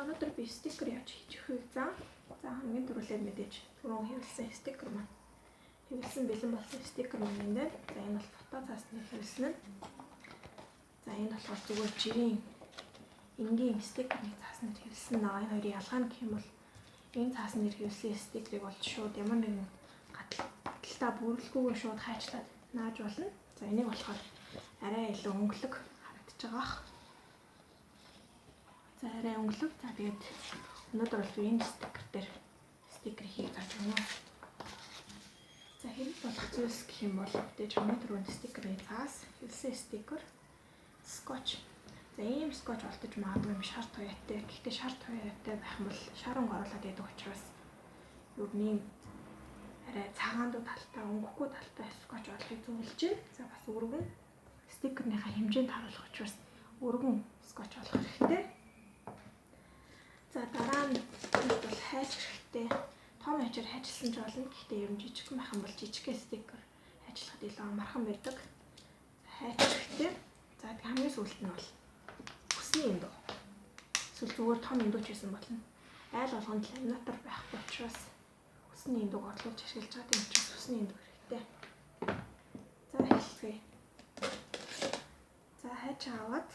өнөөдөр би стикер яаж хийж өгөх вэ? За хамгийн түрүүлээд мэдээж түрүүн хэвлсэн стикер маань. Хэвлсэн бэлэн болсон стикер маань энэ дээр. За энэ бол фото цаасны хэвлсэн нь. За энэ болохоор зүгээр жирийн энгийн стикерний цаасанд хэвлсэн байгаа. Энэ хоёрын ялгаа нь гэх юм бол энэ цаасны хэвлсэн стикерийг бол шууд ямар нэгэн гаталтаа бүрэлдэхүүнээ шууд хайчлаад нааж болно. За энийг болохоор арай илүү өнгөлөг харагдаж байгаа бах. За арай өнгөлөг. За тэгээд өнөөдөр бол энэ стикер дээр стикер хийж зааж өгнө. За хэрэг болох зүйлс гэх юм бол мэдээж хамгийн түрүүнд стикерний цаас, хэвлсэн стикер, скотч. За ийм скотч олдож магадгүй юм шар туяатай. Гэхдээ шар туяатай байх юм бол шаранг оруулаад идэх учраас юу нэм арай цагаандуу талтай, өнгөхгүй талтай скотч олохыг зөвлөж байна. За бас өргөн стикерийнхаа хэмжээнд харуулах учраас өргөн скотч олох хэрэгтэй. За дараа нь бол хайж хэрэгтэй. Том хажаар хайчилсан ч болно. Гэхдээ ер нь жижигхэн байх юм бол жижигхэн стикер хайчлахад илүү амархан байдаг. Хайж хэрэгтэй. За хамгийн сүүлд нь бол хүсний эндүү. Эсвэл зүгээр том эндүү ч байсан болно. Айл болгонд ламинатор байхгүй учраас хүсний эндүүг орлуулж ашиглаж байгаа юм учраас хүсний эндүү хэрэгтэй. За эхлэе. За хайж аваад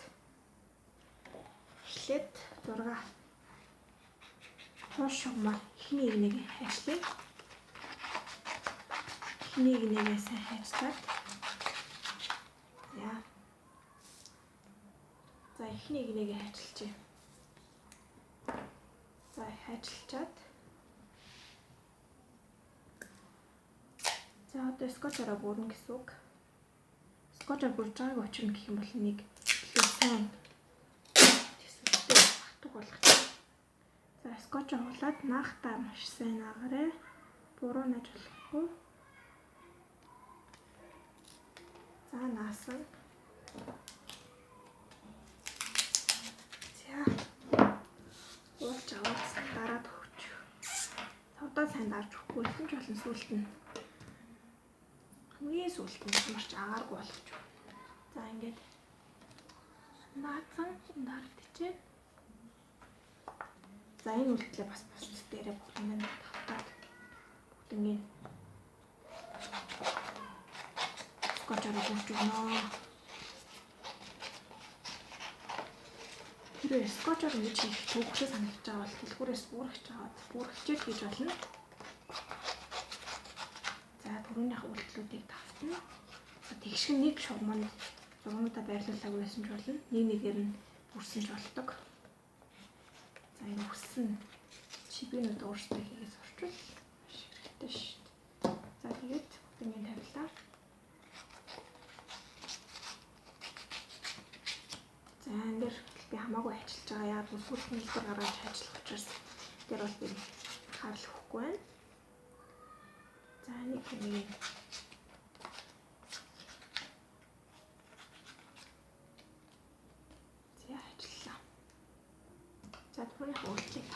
эхлээд 6 шугамаар эхний нэг хайчлаа. Эхний нэгээ сайн хайчлаад. Яа. За эхний нэгээ хайчилчээ. За хайчилчаад. За одоо скотчороо бүрнэ гэсэн үг. Скотчор бүрж байгааг учир нь гэх юм бол нэг илүү сайн төсөлтөй хатуг болгох. За скотч аваад наахтаа маш сайн наагаарай. Буруу нааж болохгүй. За наасан. За уулж аваад дараад өгч. Одоо сайн дарж өгөхгүй юм ч болон сүулт нь. Хамгийн сүулт нь марч агааргүй болгож. За ингээд наацсан дардчихээ. За энэ үйлдэлээ бас бусд дээрээ бүгднийг тавтаад бүгднийг скотчороо бүрж өгнө. Тэр скотчор ингэж хийх төвхлөө санагдаж байгаа бол дэлгүүрээс бүрхэж хийж болно. За түрүүнийх үйлдэлүүдийг тавтана. Тэгшгэн нэг шугамд зургуудаа байрлуулаагүй байсан ч болно. Нэг нэгээр нь бүрсэн ч болдог. За энэ хүссэн чипнүүд өөрсдөө хийгээс орчвол маш хэрэгтэй шүү дээ. За тэгээд бүгднийг тавилаа. За энэ дээр би хамаагүй ажиллаж байгаа. Яг бүсгүүрхэн илэр гаргаж ажиллах учраас тэр бол би хаалт өгөхгүй байна. За нэг нэг за ажиллаа. За түрүүний хөвөлтийг